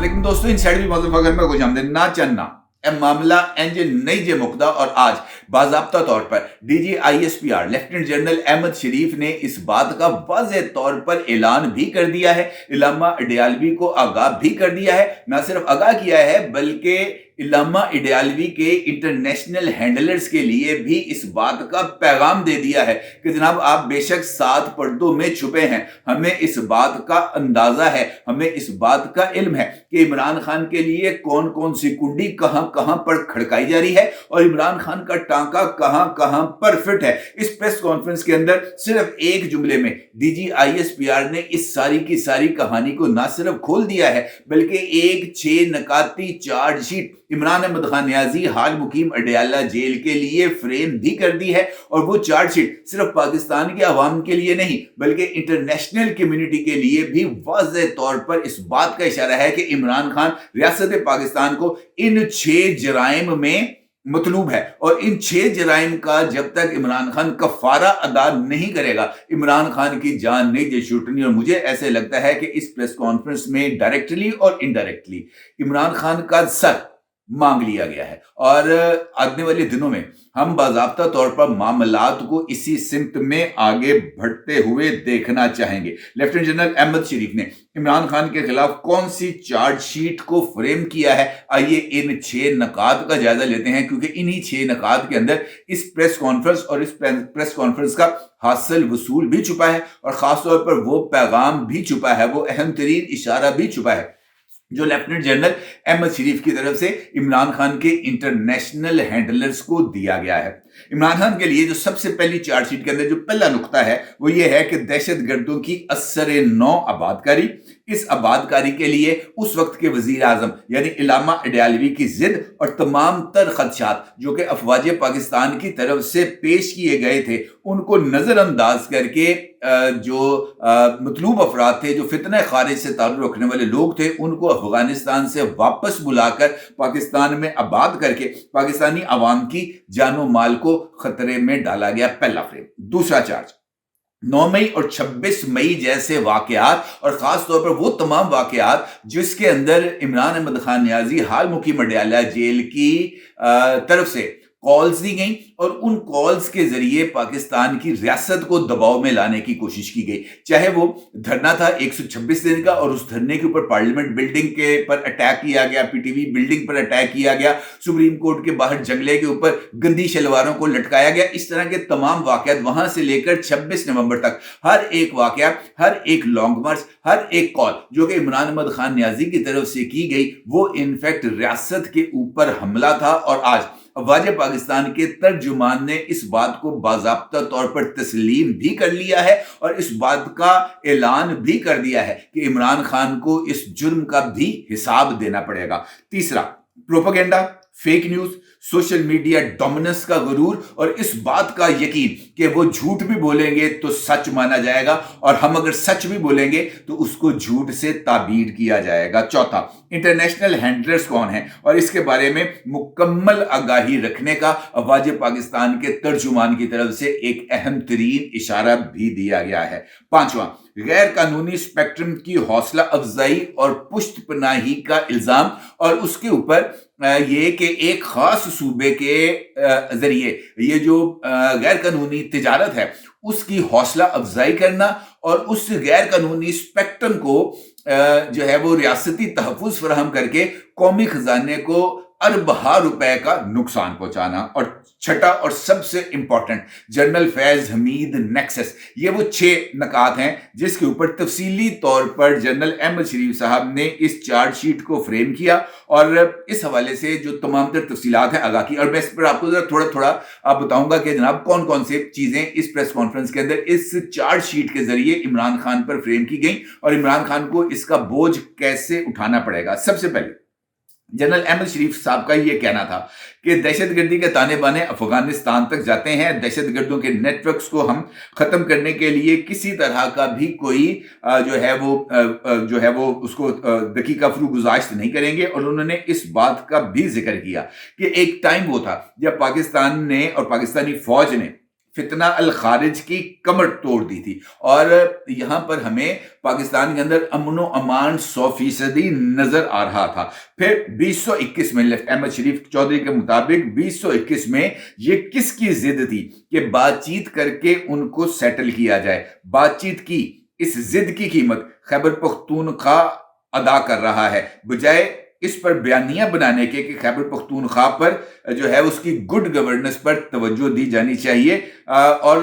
लेकिन दोस्तों इनसाइड भी मौजूद अगर मैं कुछ हमने ना चन्ना मामला एंज नई जे मुकदा और आज बाज़ाब्ता तौर पर DG ISPR lieutenant general Ahmed Sharif ने इस बात का वाज़ेह तौर पर ऐलान भी कर दिया है, इलामा अडयालवी को आगाह भी कर दिया है। ना सिर्फ आगाह किया है बल्कि इलामा अडयालवी के इंटरनेशनल हैंडलर्स के लिए भी इस बात का पैगाम दे दिया है कि जनाब आप बेशक 7 पर्दों में छुपे हैं, हमें इस बात का अंदाजा है, हमें इस बात का इल्म है कि इमरान खान के लिए कौन कौन सी कुंडी कहां कहां पर खड़काई जा रही है और इमरान खान का टांका कहां कहां पर फिट है। इस प्रेस कॉन्फ्रेंस के अंदर सिर्फ एक जुमले में डीजी आईएसपीआर ने इस सारी की सारी कहानी को ना सिर्फ खोल दिया है बल्कि एक 6 नकाती चार्जशीट इमरान अहमद खान नियाजी हाल मुकीम अडयाला जेल के लिए फ्रेम भी कर दी है। और वो चार्जशीट सिर्फ पाकिस्तान के अवाम के लिए नहीं बल्कि इंटरनेशनल कम्युनिटी के लिए भी वाज़ेह तौर पर इस बात का इशारा है कि इमरान खान रियासत पाकिस्तान को इन 6 जराइम में मतलूब है और इन 6 जराइम का जब तक इमरान खान कफारा अदा नहीं करेगा इमरान खान की जान नहीं जे छूटनी। और मुझे ऐसे लगता है कि इस प्रेस कॉन्फ्रेंस में डायरेक्टली और इनडायरेक्टली इमरान खान का सर मांग लिया गया है और आने वाले दिनों में हम बाज़ाब्ता तौर पर मामलात को इसी सिमत में आगे बढ़ते हुए देखना चाहेंगे। लेफ्टिनेंट जनरल अहमद शरीफ ने इमरान खान के खिलाफ कौन सी चार्जशीट को फ्रेम किया है, आइए इन 6 नकात का जायजा लेते हैं क्योंकि इन्हीं 6 नकात के अंदर इस प्रेस कॉन्फ्रेंस और इस प्रेस कॉन्फ्रेंस का हासिल वसूल भी छुपा है और खासतौर पर वो पैगाम भी छुपा है, वो अहम तरीन इशारा भी छुपा है जो लेफ्टिनेंट जनरल अहमद शरीफ की तरफ से इमरान खान के इंटरनेशनल हैंडलर्स को दिया गया है। इमरान खान के लिए जो सबसे पहली चार्जशीट के अंदर जो पहला नुक्ता है वो ये है कि दहशतगर्दों की असर नौ आबादकारी। इस आबादकारी के लिए उस वक्त के वजीर आजम यानी इलामा अडयालवी की जिद और तमाम तर खदशात जो कि अफवाज पाकिस्तान की तरफ से पेश किए गए थे उनको नजरअंदाज करके जो मतलूब अफराद थे, जो फितना खारिज से ताल्लुक रखने वाले लोग थे, उनको अफगानिस्तान से वापस बुलाकर पाकिस्तान में आबाद करके पाकिस्तानी अवाम की जानो माल को खतरे में डाला गया। पहला फ्रेम। दूसरा चार्ज 9 मई और 26 मई जैसे वाकयात और खास तौर पर वो तमाम वाकयात जिसके अंदर इमरान अहमद खान नियाजी हाल मुकीम अडयाला जेल की तरफ से कॉल्स दी गई और उन कॉल्स के जरिए पाकिस्तान की रियासत को दबाव में लाने की कोशिश की गई। चाहे वो धरना था 126 दिन का और उस धरने के ऊपर पार्लियामेंट बिल्डिंग के पर अटैक किया गया, पीटीवी बिल्डिंग पर अटैक किया गया, सुप्रीम कोर्ट के बाहर जंगले के ऊपर गंदी शलवारों को लटकाया गया, इस तरह के तमाम वाकयात वहां से लेकर 26 नवंबर तक हर एक वाकया, हर एक लॉन्ग मार्च, हर एक कॉल जो कि इमरान अहमद खान नियाजी की तरफ से की गई वो इनफैक्ट रियासत के ऊपर हमला था। और आज अफवाज पाकिस्तान के तर्जुमान ने इस बात को बाज़ाब्ता तौर पर तस्लीम भी कर लिया है और इस बात का ऐलान भी कर दिया है कि इमरान खान को इस जुर्म का भी हिसाब देना पड़ेगा। तीसरा, propaganda, fake news, social media dominance का गुरूर और इस बात का यकीन कि वो झूठ भी बोलेंगे तो सच माना जाएगा और हम अगर सच भी बोलेंगे तो उसको झूठ से ताबीर किया जाएगा। चौथा, इंटरनेशनल हैंडलर्स कौन है और इसके बारे में मुकम्मल आगाही रखने का अफवाज पाकिस्तान के तर्जुमान की तरफ से एक अहम तरीन इशारा भी दिया गया है। पांचवा, गैर कानूनी स्पेक्ट्रम की हौसला अफजाई और पुष्ट पनाही का इल्जाम और उसके ऊपर ये कि एक खास सूबे के जरिए ये जो गैर कानूनी तिजारत है उसकी हौसला अफजाई करना और उस गैर कानूनी स्पेक्ट्रम को जो है वो रियासती तहफ़्फ़ुज़ फराहम करके कौमी खजाने को अरबहा रुपए का नुकसान पहुंचाना। और छठा और सबसे important, general Faiz Hamid nexus. ये वो 6 नकात हैं जिसके ऊपर तफसीली तौर पर जनरल अहमद शरीफ साहब ने इस चार्जशीट को फ्रेम किया और इस हवाले से जो तमाम तर तफसीलात हैं आगाह की। और मैं इस पर आपको जरा थोड़ा थोड़ा आप बताऊंगा कि जनाब कौन कौन से चीजें इस प्रेस कॉन्फ्रेंस के अंदर इस चार्जशीट के जरिए इमरान खान पर फ्रेम की गई और इमरान खान को इसका बोझ कैसे उठाना पड़ेगा। सबसे पहले जनरल अहमद शरीफ साहब का यह कहना था कि दहशतगर्दी के ताने बाने अफगानिस्तान तक जाते हैं, दहशतगर्दों के नेटवर्क्स को हम खत्म करने के लिए किसी तरह का भी कोई जो है वो उसको दकीका फरू गुजारिश नहीं करेंगे। और उन्होंने इस बात का भी जिक्र किया कि एक टाइम वो था जब पाकिस्तान ने और पाकिस्तानी फौज ने فتنہ الخارج کی کمر توڑ دی تھی، اور یہاں پر ہمیں پاکستان کے اندر امن و امان 100% نظر آ رہا تھا۔ پھر 2021 میں لیفٹ احمد شریف چودھری کے مطابق 2021 میں یہ کس کی ضد تھی کہ بات چیت کر کے ان کو سیٹل کیا جائے۔ بات چیت کی، اس ضد کی قیمت خیبر پختونخوا ادا کر رہا ہے، بجائے اس پر بیانیہ بنانے کے کہ خیبر پختونخوا پر جو ہے اس کی گڈ گورننس پر توجہ دی جانی چاہیے۔ اور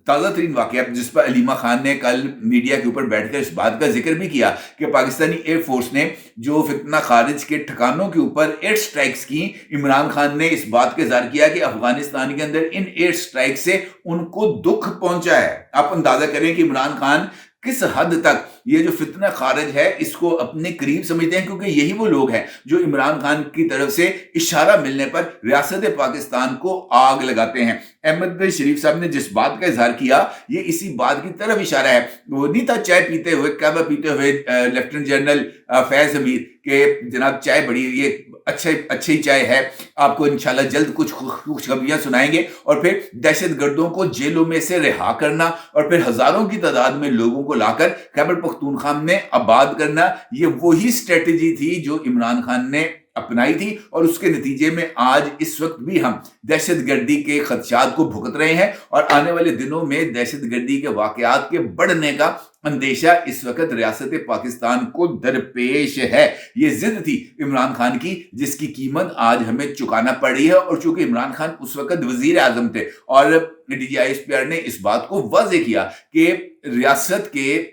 تازہ ترین واقعہ جس پر علیمہ خان نے کل میڈیا کے اوپر بیٹھ کر اس بات کا ذکر بھی کیا کہ پاکستانی ایئر فورس نے جو فتنہ خارج کے ٹھکانوں کے اوپر ایئر سٹرائکس کی، عمران خان نے اس بات کا اظہار کیا کہ افغانستان کے اندر ان ایئر سٹرائک سے ان کو دکھ پہنچا ہے۔ آپ اندازہ کریں کہ عمران خان کس حد تک یہ جو فتنہ خارج ہے اس کو اپنے قریب سمجھتے ہیں، کیونکہ یہی وہ لوگ ہیں جو عمران خان کی طرف سے اشارہ ملنے پر ریاست پاکستان کو آگ لگاتے ہیں۔ احمد شریف صاحب نے جس بات کا اظہار کیا یہ اسی بات کی طرف اشارہ ہے۔ وہ نہیں تھا چائے پیتے ہوئے، کعبہ پیتے ہوئے لیفٹیننٹ جنرل فیض امیر کہ جناب چائے بڑی یہ اچھی چائے ہے، آپ کو انشاءاللہ جلد کچھ خوشخبریاں سنائیں گے، اور پھر دہشت گردوں کو جیلوں میں سے رہا کرنا اور پھر ہزاروں کی تعداد میں لوگوں کو لا کر خیبر پختونخوا میں آباد کرنا، یہ وہی اسٹریٹجی تھی جو عمران خان نے اپنائی تھی، اور اس کے نتیجے میں آج اس وقت بھی ہم دہشت گردی کے خدشات کو بھگت رہے ہیں، اور آنے والے دنوں میں دہشت گردی کے واقعات کے بڑھنے کا اندیشہ اس وقت ریاست پاکستان کو درپیش ہے۔ یہ ضد تھی عمران خان کی جس کی قیمت آج ہمیں چکانا پڑ رہی ہے، اور چونکہ عمران خان اس وقت وزیر اعظم تھے اور D G I S P R نے اس بات کو واضح کیا کہ ریاست کے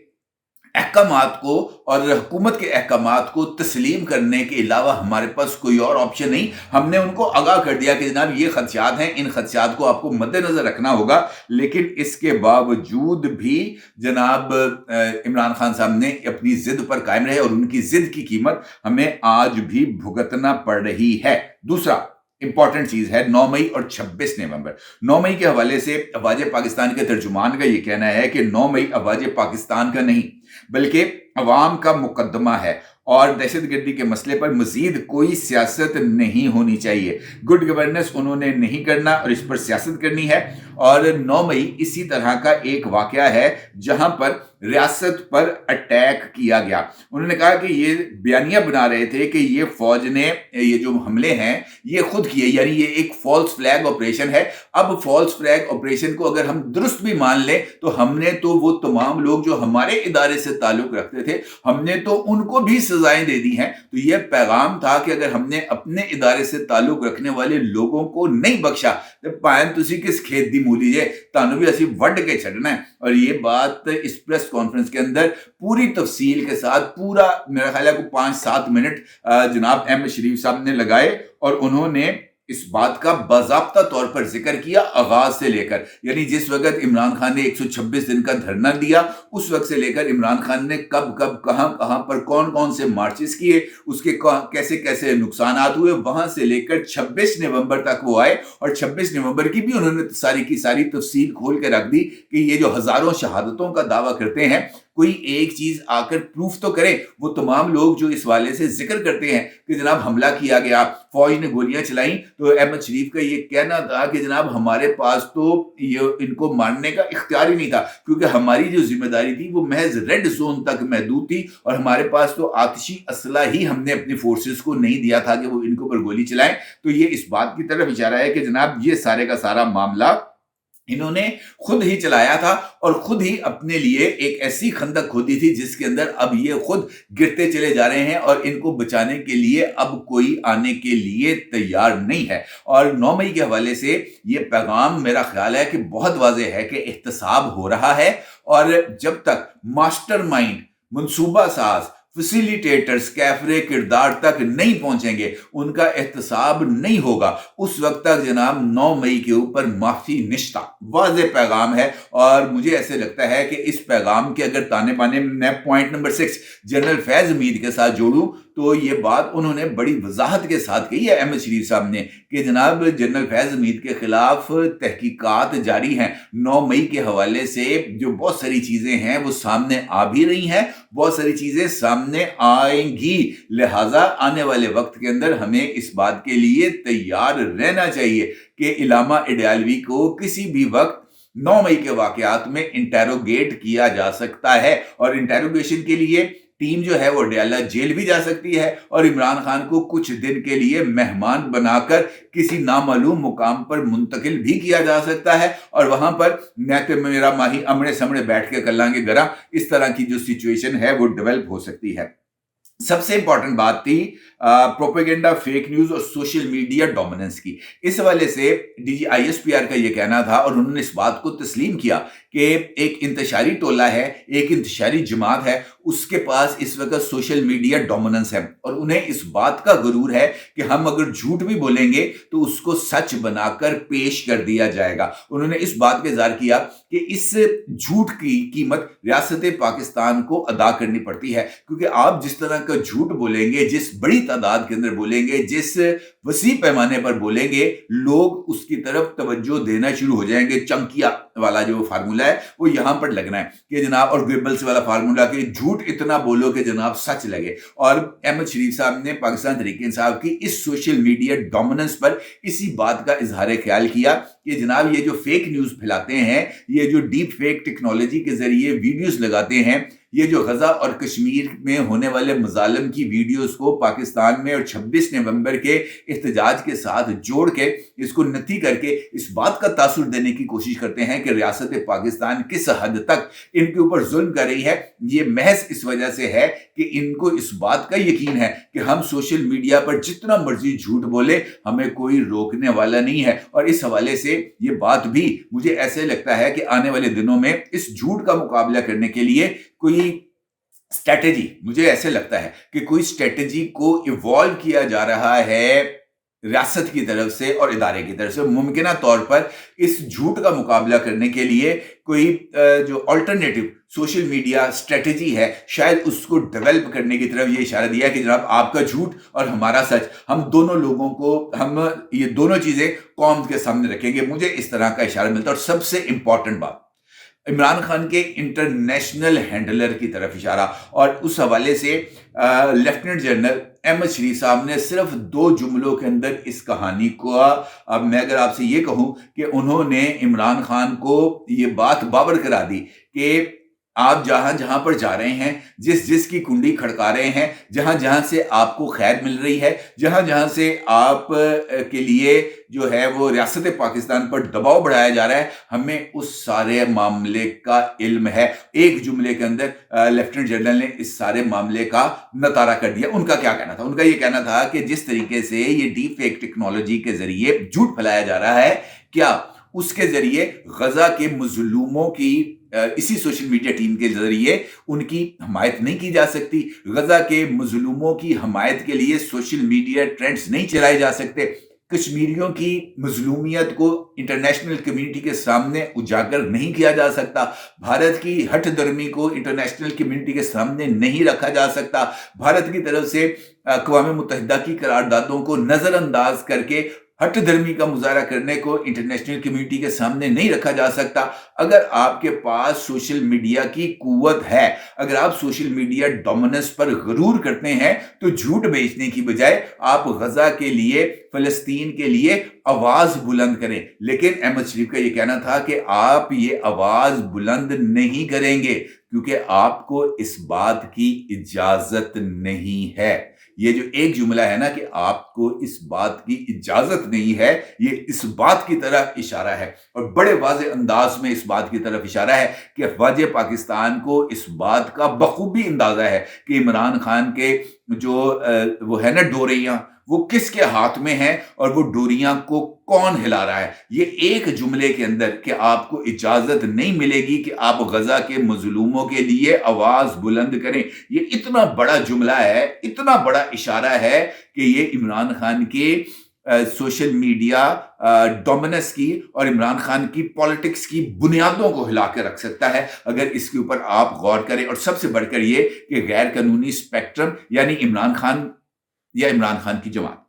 احکامات کو اور حکومت کے احکامات کو تسلیم کرنے کے علاوہ ہمارے پاس کوئی اور آپشن نہیں۔ ہم نے ان کو آگاہ کر دیا کہ جناب یہ خدشات ہیں، ان خدشات کو آپ کو مد نظر رکھنا ہوگا، لیکن اس کے باوجود بھی جناب عمران خان صاحب نے اپنی ضد پر قائم رہے، اور ان کی ضد کی قیمت ہمیں آج بھی بھگتنا پڑ رہی ہے۔ دوسرا امپورٹنٹ چیز ہے 9 مئی اور 26 نومبر۔ 9 مئی کے حوالے سے افواج پاکستان کے ترجمان کا یہ کہنا ہے کہ 9 مئی افواج پاکستان کا نہیں بلکہ عوام کا مقدمہ ہے، اور دہشت گردی کے مسئلے پر مزید کوئی سیاست نہیں ہونی چاہیے۔ گڈ گورننس انہوں نے نہیں کرنا اور اس پر سیاست کرنی ہے۔ اور 9 مئی اسی طرح کا ایک واقعہ ہے جہاں پر ریاست پر اٹیک کیا گیا۔ انہوں نے کہا کہ یہ بیانیہ بنا رہے تھے کہ یہ فوج نے یہ جو حملے ہیں یہ خود کیے، یعنی یہ ایک فالس فلیگ آپریشن ہے۔ اب فالس فلیگ آپریشن کو اگر ہم درست بھی مان لیں تو ہم نے تو وہ تمام لوگ جو ہمارے ادارے سے تعلق رکھتے تھے ہم نے تو ان کو بھی سزائیں دے دی ہیں۔ تو یہ پیغام تھا کہ اگر ہم نے اپنے ادارے سے تعلق رکھنے والے لوگوں کو نہیں بخشا تو پائن تسی کس کھیت دی مولی جے تانوں بھی اسی وڈ کے چھڑنا ہے۔ اور یہ بات اس پریس کانفرنس کے اندر پوری تفصیل کے ساتھ پورا میرا خیال ہے کو 5-7 منٹ جناب احمد شریف صاحب نے لگائے، اور انہوں نے اس بات کا باضابطہ طور پر ذکر کیا آغاز سے لے کر، یعنی جس وقت عمران خان نے 126 دن کا دھرنا دیا اس وقت سے لے کر عمران خان نے کب کہاں پر کون سے مارچز کیے، اس کے کیسے نقصانات ہوئے، وہاں سے لے کر 26 نومبر تک وہ آئے، اور 26 نومبر کی بھی انہوں نے ساری کی ساری تفصیل کھول کے رکھ دی کہ یہ جو ہزاروں شہادتوں کا دعویٰ کرتے ہیں کوئی ایک چیز آ کر پروف تو کرے۔ وہ تمام لوگ جو اس والے سے ذکر کرتے ہیں کہ جناب حملہ کیا گیا، فوج نے گولیاں چلائیں، تو احمد شریف کا یہ کہنا تھا کہ جناب ہمارے پاس تو یہ ان کو مارنے کا اختیار ہی نہیں تھا، کیونکہ ہماری جو ذمہ داری تھی وہ محض ریڈ زون تک محدود تھی، اور ہمارے پاس تو آتشی اسلحہ ہی ہم نے اپنی فورسز کو نہیں دیا تھا کہ وہ ان کے اوپر گولی چلائیں۔ تو یہ اس بات کی طرف اشارہ ہے کہ جناب یہ سارے کا سارا معاملہ انہوں نے خود ہی چلایا تھا، اور خود ہی اپنے لیے ایک ایسی خندق کھودی تھی جس کے اندر اب یہ خود گرتے چلے جا رہے ہیں، اور ان کو بچانے کے لیے اب کوئی آنے کے لیے تیار نہیں ہے۔ اور 9 مئی کے حوالے سے یہ پیغام میرا خیال ہے کہ بہت واضح ہے کہ احتساب ہو رہا ہے، اور جب تک ماسٹر مائنڈ، منصوبہ ساز، فیسیلیٹیٹرز کیفرے کردار تک نہیں پہنچیں گے، ان کا احتساب نہیں ہوگا، اس وقت تک جناب 9 مئی کے اوپر معافی نشتہ واضح پیغام ہے۔ اور مجھے ایسے لگتا ہے کہ اس پیغام کے اگر تانے بانے میں پوائنٹ نمبر 6 جنرل فیض امید کے ساتھ جوڑوں تو یہ بات انہوں نے بڑی وضاحت کے ساتھ کہی ہے احمد شریف صاحب نے کہ جناب جنرل فیض امید کے خلاف تحقیقات جاری ہیں۔ 9 مئی کے حوالے سے جو بہت ساری چیزیں ہیں وہ سامنے آ بھی رہی ہیں، بہت ساری چیزیں سامنے آئیں گی، لہٰذا آنے والے وقت کے اندر ہمیں اس بات کے لیے تیار رہنا چاہیے کہ علامہ اڈیالوی کو کسی بھی وقت 9 मई के वाकयात में इंटेरोगेट किया जा सकता है और इंटेरोगेशन के लिए टीम जो है वो डयाला जेल भी जा सकती है और इमरान खान को कुछ दिन के लिए मेहमान बनाकर किसी नामालूम मुकाम पर मुंतकिल भी किया जा सकता है और वहां पर मैं तो मेरा माही अमड़े समड़े बैठ के कर लांगे गरा, इस तरह की जो सिचुएशन है वो डेवलप हो सकती है। सबसे इंपॉर्टेंट बात थी प्रोपेगेंडा, फेक न्यूज और सोशल मीडिया डोमिनेंस की। इस हवाले से डीजी आईएसपीआर का यह कहना था और उन्होंने इस बात को तस्लीम किया कि एक इंतशारी टोला है, एक इंतशारी जमात है, उसके पास इस वक्त सोशल मीडिया डोमिनेंस है और उन्हें इस बात का गुरूर है कि हम अगर झूठ भी बोलेंगे तो उसको सच बनाकर पेश कर दिया जाएगा। उन्होंने इस बात का इज़हार किया कि इस झूठ की कीमत रियासत पाकिस्तान को अदा करनी पड़ती है, क्योंकि आप जिस तरह का झूठ बोलेंगे, जिस बड़ी तादाद के अंदर बोलेंगे, जिस वसी पैमाने पर बोलेंगे, लोग उसकी तरफ तवज्जो देना शुरू हो जाएंगे। चंकिया वाला जो फार्मूला है वो यहां पर लगना है कि जनाब, और गेबल्स वाला फार्मूला कि झूठ इतना बोलो कि जनाब सच लगे। और अहमद शरीफ साहब ने पाकिस्तान तहरीक इंसाफ की इस सोशल मीडिया डोमिनेंस पर इसी बात का इजहार ख्याल किया कि जनाब ये जो फेक न्यूज फैलाते हैं, ये जो डीप फेक टेक्नोलॉजी के जरिए वीडियोस लगाते हैं, ये जो गजा और कश्मीर में होने वाले मजालम की वीडियोस को पाकिस्तान में और 26 नवंबर के एहतजाज के साथ जोड़ के इसको नथी करके इस बात का तासुर देने की कोशिश करते हैं कि रियासत पाकिस्तान किस हद तक इनके ऊपर जुल्म कर रही है। ये महज इस वजह से है कि इनको इस बात का यकीन है कि हम सोशल मीडिया पर जितना मर्जी झूठ बोले, हमें कोई रोकने वाला नहीं है। और इस हवाले से ये बात भी मुझे ऐसे लगता है कि आने वाले दिनों में इस झूठ का मुकाबला करने के लिए कोई स्ट्रेटेजी, मुझे ऐसे लगता है कि कोई स्ट्रेटेजी को इवॉल्व किया जा रहा है रियासत की तरफ से और इदारे की तरफ से। मुमकिना तौर पर इस झूठ का मुकाबला करने के लिए कोई जो अल्टरनेटिव सोशल मीडिया स्ट्रेटेजी है, शायद उसको डेवलप करने की तरफ ये इशारा दिया कि जनाब आपका झूठ और हमारा सच, हम दोनों लोगों को, हम ये दोनों चीजें कौम के सामने रखेंगे। मुझे इस तरह का इशारा मिलता है। और सबसे इंपॉर्टेंट बात, इमरान खान के इंटरनेशनल हैंडलर की तरफ इशारा, और उस हवाले से लेफ्टिनेंट जनरल अहमद शरीफ साहब ने सिर्फ 2 जुमलों के अंदर इस कहानी को, अब मैं अगर आपसे ये कहूं कि उन्होंने इमरान खान को ये बात बावर करा दी कि आप जहां जहां पर जा रहे हैं, जिस जिस की कुंडी खड़का रहे हैं, जहां जहां से आपको खैर मिल रही है, जहां जहां से आप के लिए जो है वो रियासत पाकिस्तान पर दबाव बढ़ाया जा रहा है, हमें उस सारे मामले का इल्म है। एक जुमले के अंदर लेफ्टिनेंट जनरल ने इस सारे मामले का नतारा कर दिया। उनका क्या कहना था? उनका ये कहना था कि जिस तरीके से ये डीप फेक टेक्नोलॉजी के जरिए झूठ फैलाया जा रहा है, क्या उसके जरिए गजा के मजलूमों की इसी सोशल मीडिया टीम के जरिए उनकी हमायत नहीं की जा सकती? गजा के मजलूमों की हमायत के लिए सोशल मीडिया ट्रेंड्स नहीं चलाए जा सकते? कश्मीरियों की मजलूमियत को इंटरनेशनल कम्युनिटी के सामने उजागर नहीं किया जा सकता? भारत की हठ धर्मी को इंटरनेशनल कम्युनिटी के सामने नहीं रखा जा सकता? भारत की तरफ से अक़वाम मुत्तहिदा की करारदादों को नजरअंदाज करके हट धर्मी का मुजाहरा करने को इंटरनेशनल कम्युनिटी के सामने नहीं रखा जा सकता? अगर आपके पास सोशल मीडिया की कुव्वत है, अगर आप सोशल मीडिया डोमिनेंस पर गरूर करते हैं, तो झूठ बेचने की बजाय आप गजा के लिए, फलस्तीन के लिए आवाज बुलंद करें। लेकिन अहमद शरीफ का यह कहना था कि आप ये आवाज बुलंद नहीं करेंगे क्योंकि आपको इस बात की इजाजत नहीं है। ये जो एक जुमला है ना कि आपको इस बात की इजाजत नहीं है, ये इस बात की तरफ इशारा है और बड़े वाज़ेह अंदाज में इस बात की तरफ इशारा है कि अफ़वाज पाकिस्तान को इस बात का बखूबी अंदाजा है कि इमरान खान के जो वो है ना डोरियां, वो किसके हाथ में है और वो डोरियां को कौन हिला रहा है। ये एक जुमले के अंदर कि आपको इजाजत नहीं मिलेगी कि आप गजा के मजलूमों के लिए आवाज बुलंद करें, ये इतना बड़ा जुमला है, इतना बड़ा इशारा है कि ये इमरान खान के सोशल मीडिया डोमिनेंस की और इमरान खान की पॉलिटिक्स की बुनियादों को हिला के रख सकता है अगर इसके ऊपर आप गौर करें। और सबसे बढ़कर ये कि गैर कानूनी स्पेक्ट्रम यानी इमरान खान या इमरान खान की जमात,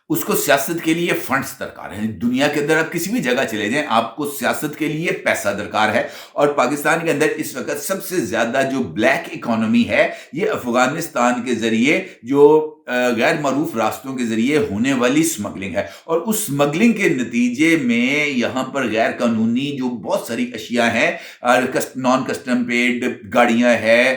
اس کو سیاست کے لیے فنڈز درکار ہیں. دنیا کے اندر آپ کسی بھی جگہ چلے جائیں، آپ کو سیاست کے لیے پیسہ درکار ہے. اور پاکستان کے اندر اس وقت سب سے زیادہ جو بلیک اکانومی ہے یہ افغانستان کے ذریعے جو غیر معروف راستوں کے ذریعے ہونے والی سمگلنگ ہے. اور اس سمگلنگ کے نتیجے میں یہاں پر غیر قانونی جو بہت ساری اشیاء ہیں، نان کسٹم پیڈ گاڑیاں ہیں،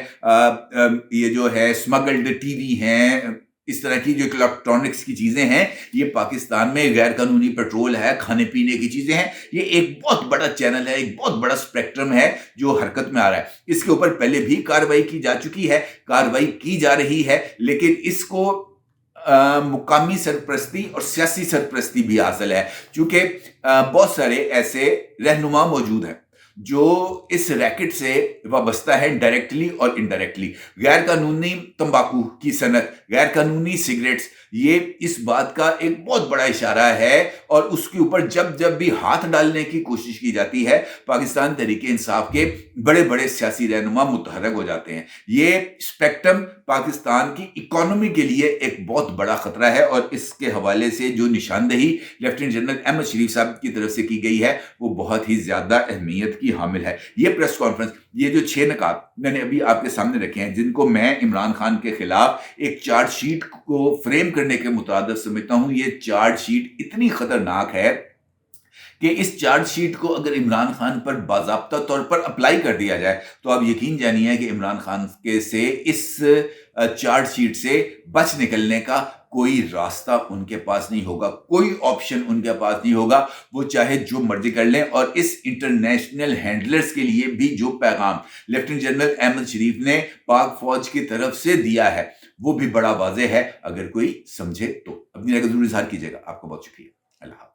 یہ جو ہے سمگلڈ ٹی وی ہیں، اس طرح کی جو الیکٹرانکس کی چیزیں ہیں، یہ پاکستان میں غیر قانونی پیٹرول ہے، کھانے پینے کی چیزیں ہیں. یہ ایک بہت بڑا چینل ہے، ایک بہت بڑا اسپیکٹرم ہے جو حرکت میں آ رہا ہے. اس کے اوپر پہلے بھی کارروائی کی جا چکی ہے، کارروائی کی جا رہی ہے، لیکن اس کو مقامی سرپرستی اور سیاسی سرپرستی بھی حاصل ہے، چونکہ بہت سارے ایسے رہنما موجود ہیں جو اس ریکٹ سے وابستہ ہے ڈائریکٹلی اور انڈائریکٹلی. غیر قانونی تمباکو کی صنعت، غیر قانونی سگریٹس، یہ اس بات کا ایک بہت بڑا اشارہ ہے. اور اس کے اوپر جب بھی ہاتھ ڈالنے کی کوشش کی جاتی ہے، پاکستان تحریک انصاف کے بڑے بڑے سیاسی رہنما متحرک ہو جاتے ہیں. یہ اسپیکٹرم پاکستان کی اکانومی کے لیے ایک بہت بڑا خطرہ ہے، اور اس کے حوالے سے جو نشاندہی لیفٹیننٹ جنرل احمد شریف صاحب کی طرف سے کی گئی ہے وہ بہت ہی زیادہ اہمیت کی حامل ہے. یہ پریس کانفرنس، یہ جو 6 نکات میں نے ابھی آپ کے سامنے رکھے ہیں، جن کو میں عمران خان کے خلاف ایک چارج شیٹ کو فریم کرنے کے مترادف سمجھتا ہوں. یہ چارج شیٹ اتنی خطرناک ہے کہ اس چارج شیٹ کو اگر عمران خان پر باضابطہ طور پر اپلائی کر دیا جائے تو آپ یقین جانیے کہ عمران خان کے سے اس چارج شیٹ سے بچ نکلنے کا کوئی راستہ ان کے پاس نہیں ہوگا، کوئی آپشن ان کے پاس نہیں ہوگا. وہ چاہے جو مرضی کر لیں. اور اس انٹرنیشنل ہینڈلرز کے لیے بھی جو پیغام لیفٹیننٹ جنرل احمد شریف نے پاک فوج کی طرف سے دیا ہے وہ بھی بڑا واضح ہے. اگر کوئی سمجھے تو اپنی رائے کا ضرور اظہار کیجیے گا. آپ کا بہت شکریہ. اللہ حافظ.